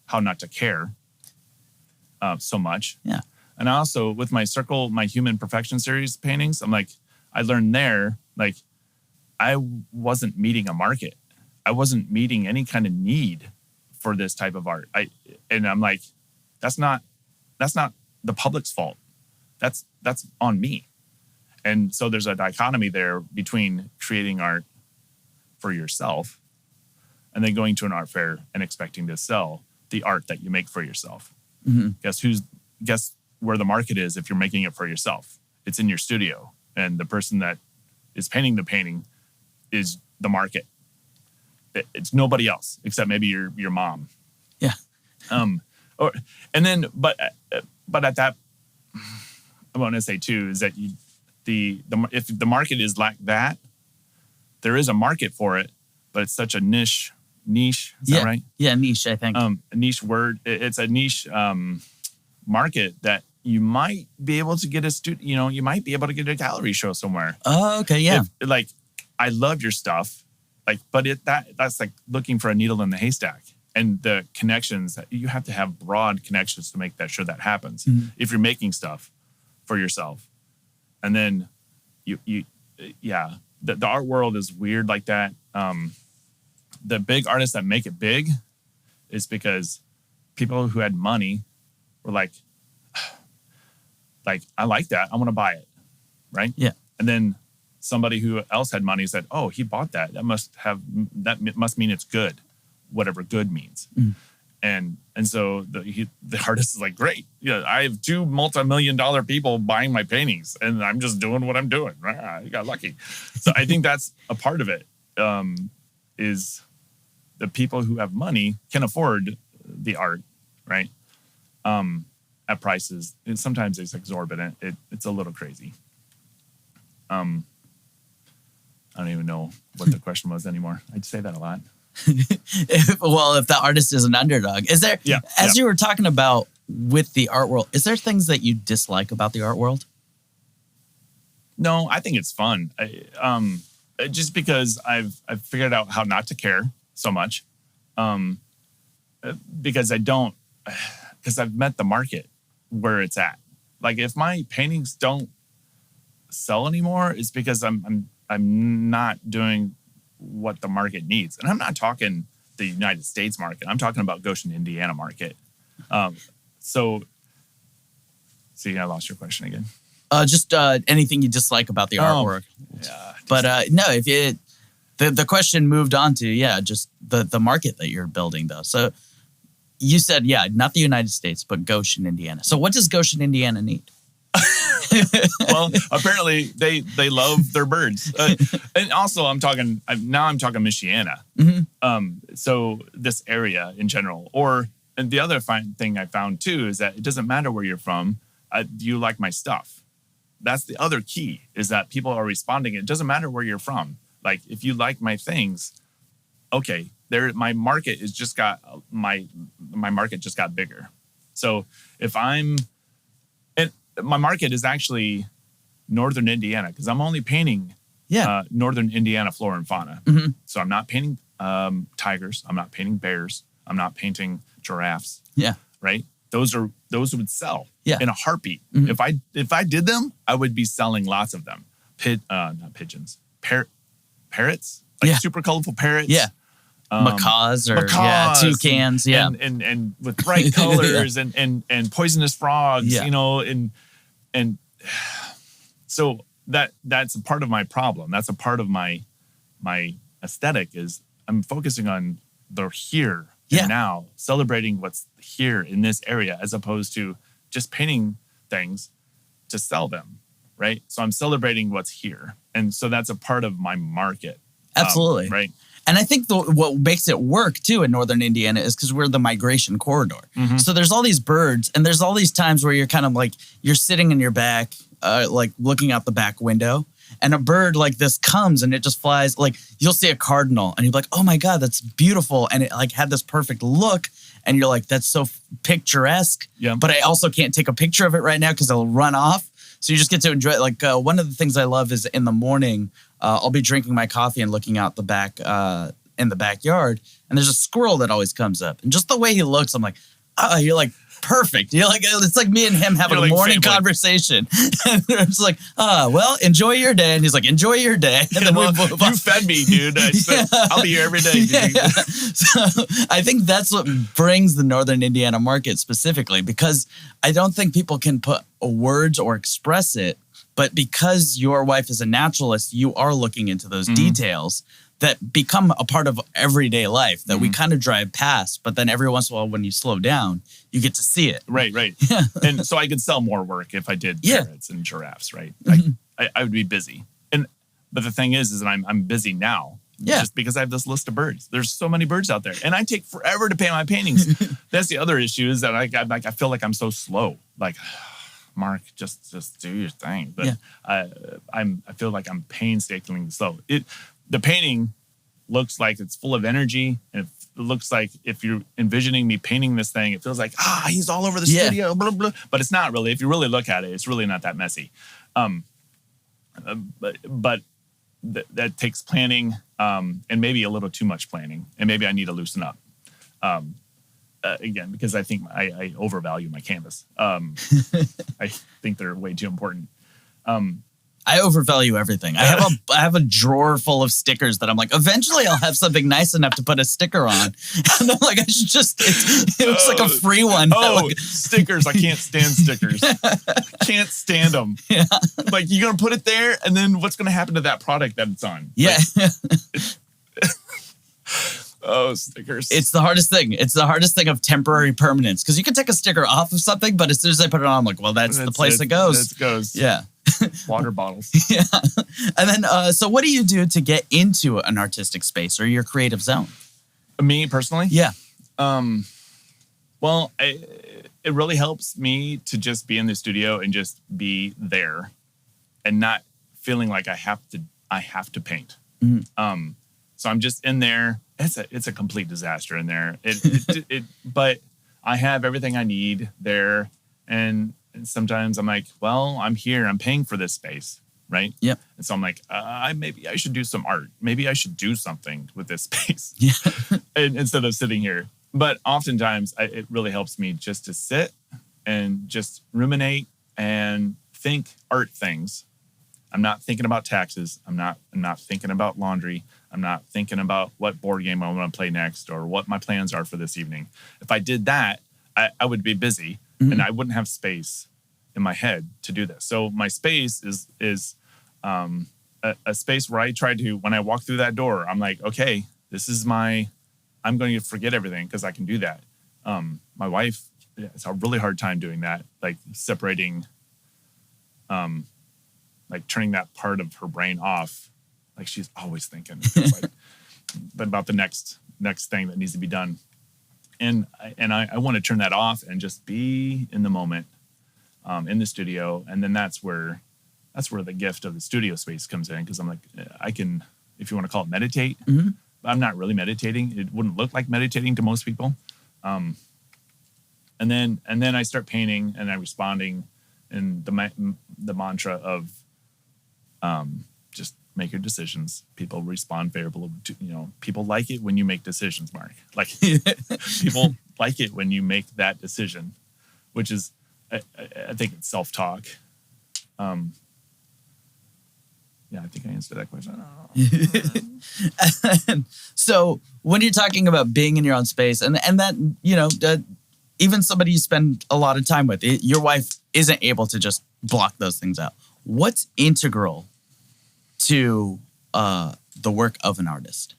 how not to care so much. Yeah. And I also, with my Human Perfection series paintings, I learned there, I wasn't meeting a market. I wasn't meeting any kind of need for this type of art. I'm like, that's not the public's fault. That's on me. And so there's a dichotomy there between creating art for yourself and then going to an art fair and expecting to sell the art that you make for yourself. Guess where the market is if you're making it for yourself? It's in your studio. And the person that is painting the painting is the market. It's nobody else except maybe your mom. Yeah. But at that, I want to say too is that if the market is like that, there is a market for it, but it's such a niche. Is that right? Yeah, niche. I think a niche word. It's a niche market that you might be able to get you might be able to get a gallery show somewhere. Oh, okay, yeah. I love your stuff, but that's like looking for a needle in the haystack. And the connections, you have to have broad connections to make sure that happens. If you're making stuff for yourself, and then the art world is weird like that. The big artists that make it big is because people who had money were like, I like that. I want to buy it. Right? Yeah. And then somebody who else had money said, oh, he bought that. That must mean it's good, whatever good means. And so the artist is like, great. Yeah, I have 2 multi-million-dollar people buying my paintings and I'm just doing what I'm doing. You got lucky. So I think that's a part of it, is the people who have money can afford the art, right? At prices. And sometimes it's exorbitant. It's a little crazy. I don't even know what the question was anymore. I'd say that a lot. If the artist is an underdog, is there, you were talking about with the art world, is there things that you dislike about the art world? No, I think it's fun. Just because I've figured out how not to care so much. Because I've met the market where it's at. Like if my paintings don't sell anymore, it's because I'm not doing what the market needs. And I'm not talking the United States market. I'm talking about Goshen, Indiana market. So I lost your question again. Just anything you dislike about the artwork. Yeah. But no, the question moved on to, just the market that you're building though. So you said, not the United States, but Goshen, Indiana. So what does Goshen, Indiana need? Well, apparently they love their birds, and also I'm talking Michiana. So this area in general, and the other thing I found too is that it doesn't matter where you're from. Do you like my stuff? That's the other key, is that people are responding. It doesn't matter where you're from. Like if you like my things, okay, my market just got bigger. So if my market is actually Northern Indiana, because I'm only painting Northern Indiana flora and fauna. So I'm not painting tigers. I'm not painting bears. I'm not painting giraffes. Yeah. Right? Those would sell in a heartbeat. If I did them, I would be selling lots of them. Not pigeons. Parrots? Super colorful parrots. Yeah. Macaws, toucans, and with bright colors and poisonous frogs, and so that's a part of my problem. That's a part of my aesthetic, is I'm focusing on the here and now, celebrating what's here in this area, as opposed to just painting things to sell them, right? So I'm celebrating what's here, and so that's a part of my market. Absolutely, right. And I think what makes it work, too, in Northern Indiana is because we're the migration corridor. So there's all these birds, and there's all these times where you're kind of like, you're sitting in your back, like looking out the back window, and a bird like this comes and it just flies. Like you'll see a cardinal and you're like, oh my God, that's beautiful. And it like had this perfect look. And you're like, that's so picturesque. Yeah. But I also can't take a picture of it right now because it'll run off. So you just get to enjoy it. Like one of the things I love is in the morning, I'll be drinking my coffee and looking out the back in the backyard, and there's a squirrel that always comes up. And just the way he looks, I'm like, you're like perfect. You're like, it's like me and him having a morning conversation. And it's like, well, enjoy your day. And he's like, enjoy your day. And then we'll move on. You fed me, dude. I'll be here every day. Dude. Yeah. So I think that's what brings the Northern Indiana market specifically, because I don't think people can put words or express it. But because your wife is a naturalist, you are looking into those details that become a part of everyday life that we kind of drive past. But then every once in a while, when you slow down, you get to see it. Right. Yeah. And so I could sell more work if I did parrots and giraffes, right? I would be busy. But the thing is that I'm busy now. Just because I have this list of birds. There's so many birds out there. And I take forever to paint my paintings. That's the other issue, is that I feel like I'm so slow. Like, Mark, just do your thing. But I feel like I'm painstakingly slow. The painting looks like it's full of energy, and it looks like if you're envisioning me painting this thing, it feels like, he's all over the studio, blah, blah. But it's not really. If you really look at it, it's really not that messy. But that takes planning, and maybe a little too much planning, and maybe I need to loosen up. Again, because I think I overvalue my canvas. I think they're way too important. I overvalue everything. I have a drawer full of stickers that I'm like, eventually I'll have something nice enough to put a sticker on. And I'm like, I should just, it looks like a free one. Stickers. I can't stand stickers. Can't stand them. Yeah. Like, you're going to put it there, and then what's going to happen to that product that it's on? Yeah. Stickers. It's the hardest thing. It's the hardest thing of temporary permanence, because you can take a sticker off of something, but as soon as I put it on, I'm like, well, that's the place it goes. It goes. Yeah. Water bottles. Yeah. And then, so what do you do to get into an artistic space or your creative zone? Me personally? Yeah. Well, it really helps me to just be in the studio and just be there and not feeling like I have to paint. Mm-hmm. So I'm just in there. It's a complete disaster in there. But I have everything I need there. And sometimes I'm like, well, I'm here. I'm paying for this space, right? Yeah. And so I'm like, maybe I should do some art. Maybe I should do something with this space. Yeah. Instead of sitting here. But oftentimes, it really helps me just to sit and just ruminate and think art things. I'm not thinking about taxes. I'm not thinking about laundry. I'm not thinking about what board game I want to play next or what my plans are for this evening. If I did that, I would be busy and I wouldn't have space in my head to do this. So my space is a space where I try to, when I walk through that door, I'm like, okay, I'm going to forget everything because I can do that. My wife, it's a really hard time doing that, like separating, like turning that part of her brain off. Like, she's always thinking, but about the next thing that needs to be done. And I want to turn that off and just be in the moment, in the studio. And then that's where the gift of the studio space comes in. Cause I'm like, I can, if you want to call it meditate, I'm not really meditating. It wouldn't look like meditating to most people. And then I start painting and I'm responding in the mantra of, just make your decisions. People respond favorably to, people like it when you make decisions, Mark. Like, people like it when you make that decision, which is, I think it's self-talk. Yeah, I think I answered that question. So when you're talking about being in your own space and that, even somebody you spend a lot of time with, your wife isn't able to just block those things out. What's integral to the work of an artist?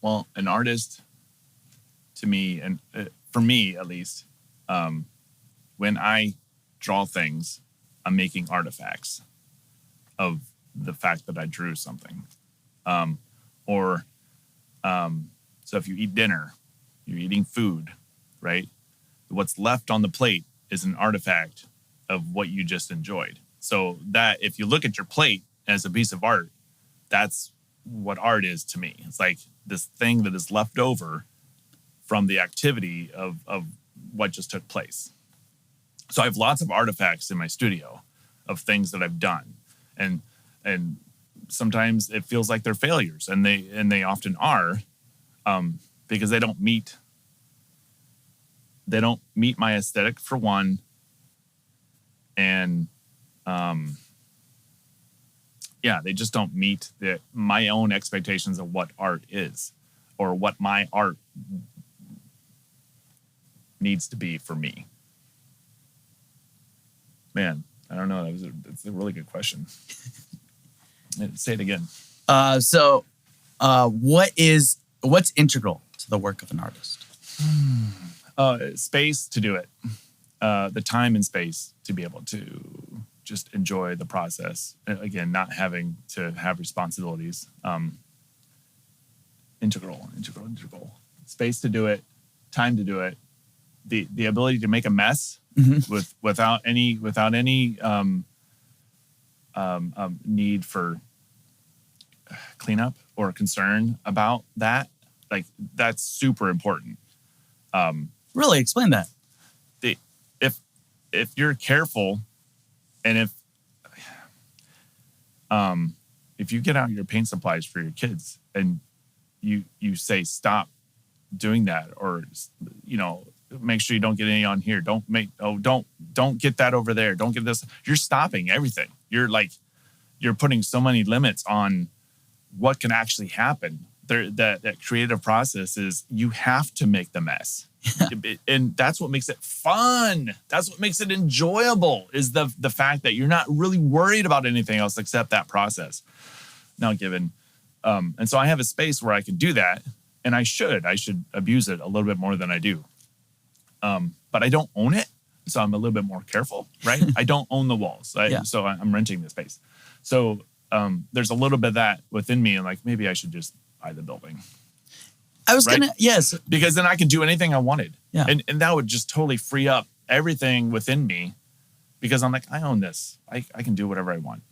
Well, an artist, to me, and for me at least, when I draw things, I'm making artifacts of the fact that I drew something. So if you eat dinner, you're eating food, right? What's left on the plate is an artifact of what you just enjoyed. So that if you look at your plate as a piece of art, that's what art is to me. It's like this thing that is left over from the activity of what just took place. So I have lots of artifacts in my studio of things that I've done, and sometimes it feels like they're failures, and they often are, because they don't meet my aesthetic for one, and they just don't meet my own expectations of what art is, or what my art needs to be for me. Man, I don't know. That's a really good question. Say it again. What's integral to the work of an artist? Space to do it. The time and space to be able to just enjoy the process. Again, not having to have responsibilities. Integral. Space to do it, time to do it, the ability to make a mess without any need for cleanup or concern about that. Like, that's super important. Really, explain that. If you're careful, and if you get out your paint supplies for your kids and you say stop doing that, or make sure you don't get any on here, don't get that over there, don't get this, you're stopping everything. You're putting so many limits on what can actually happen. That creative process is, you have to make the mess. And that's what makes it fun. That's what makes it enjoyable, is the fact that you're not really worried about anything else except that process. Now given. And so I have a space where I can do that, and I should abuse it a little bit more than I do. But I don't own it, so I'm a little bit more careful, right? I don't own the walls. So I'm renting the space. So there's a little bit of that within me, and like, maybe I should just buy the building. I was gonna, yes. Because then I can do anything I wanted. Yeah. And that would just totally free up everything within me, because I'm like, I own this. I can do whatever I want.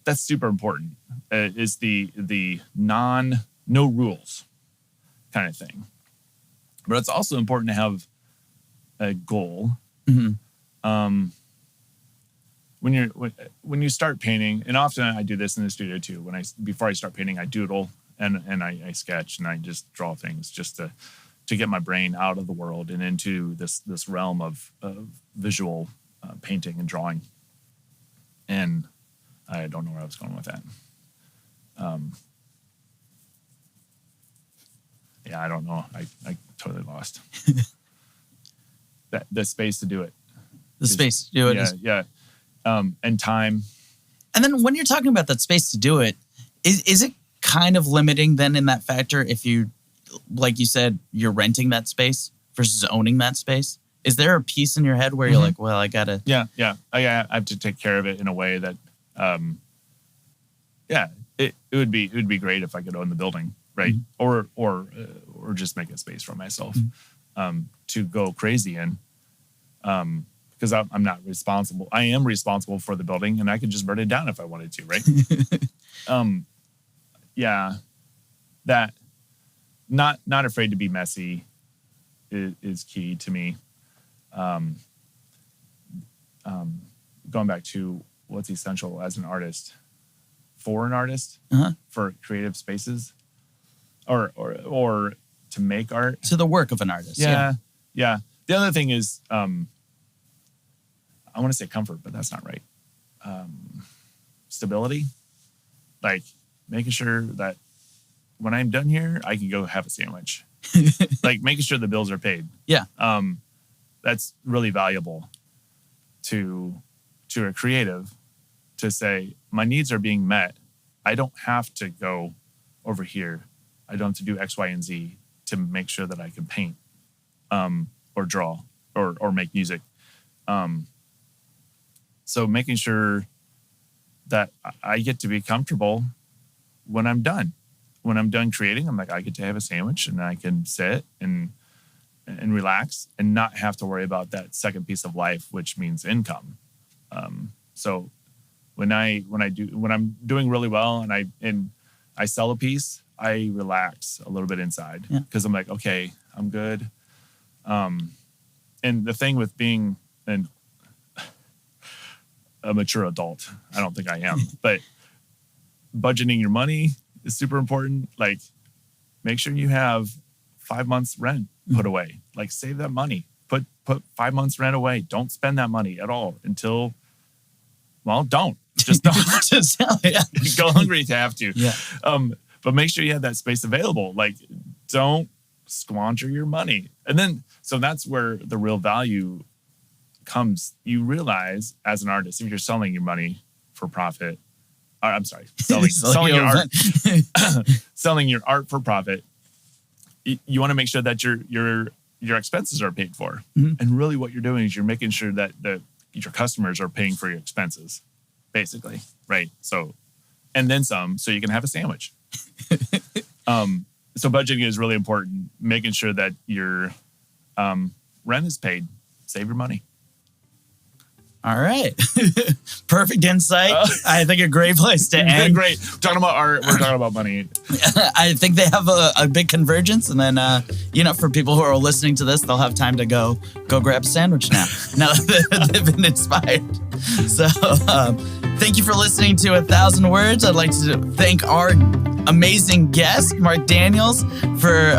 That's super important. Is the no rules kind of thing. But it's also important to have a goal. Mm-hmm. When you start painting, and often I do this in the studio too. Before I start painting, I doodle and I sketch, and I just draw things just to get my brain out of the world and into this realm of visual painting and drawing. And I don't know where I was going with that. I don't know. I totally lost. The space to do it. Space to do it. Yeah. And time. And then when you're talking about that space to do it, is it kind of limiting then in that factor if you, like you said, you're renting that space versus owning that space? Is there a piece in your head where you're like, well, I gotta... Yeah. I have to take care of it in a way that, it would be great if I could own the building, right? Mm-hmm. Or just make a space for myself to go crazy in. Because I'm not responsible. I am responsible for the building, and I could just burn it down if I wanted to, right? That not afraid to be messy is key to me. Going back to what's essential as an artist, for an artist, for creative spaces, or to make art. To the work of an artist. Yeah. The other thing is, I want to say comfort, but that's not right. Stability, like making sure that when I'm done here, I can go have a sandwich. Like making sure the bills are paid. Yeah. That's really valuable to a creative, to say, my needs are being met. I don't have to go over here. I don't have to do X, Y, and Z to make sure that I can paint, or draw, or make music. So making sure that I get to be comfortable when I'm done. When I'm done creating, I'm like, I get to have a sandwich, and I can sit and relax and not have to worry about that second piece of life, which means income. So when I'm doing really well and I sell a piece, I relax a little bit inside because I'm like, okay, I'm good. And the thing with being a mature adult, I don't think I am, but budgeting your money is super important. Like, make sure you have 5 months rent put away. Like, save that money. Put 5 months rent away. Don't spend that money at all until, well, don't. Just don't. Just Go hungry if you have to. Yeah. But make sure you have that space available. Like, don't squander your money. And then, so that's where the real value comes. You realize as an artist, if you're selling your money for profit, selling your art, selling your art for profit, you want to make sure that your expenses are paid for. And really what you're doing is you're making sure that your customers are paying for your expenses, basically, right? So, and then some, so you can have a sandwich. So budgeting is really important, making sure that your rent is paid. Save your money. All right. Perfect insight. I think a great place to end. Great. We're talking about art. We're talking about money. I think they have a big convergence. And then, for people who are listening to this, they'll have time to go grab a sandwich now that they've been inspired. So thank you for listening to 1,000 Words. I'd like to thank our amazing guest, Mark Daniels, for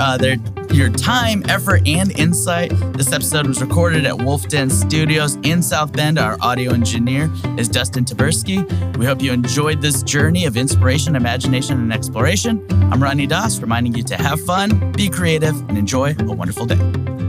your time, effort, and insight. This episode was recorded at Wolf Den Studios in South Bend. Our audio engineer is Dustin Taberski. We hope you enjoyed this journey of inspiration, imagination, and exploration. I'm Rodney Das, reminding you to have fun, be creative, and enjoy a wonderful day.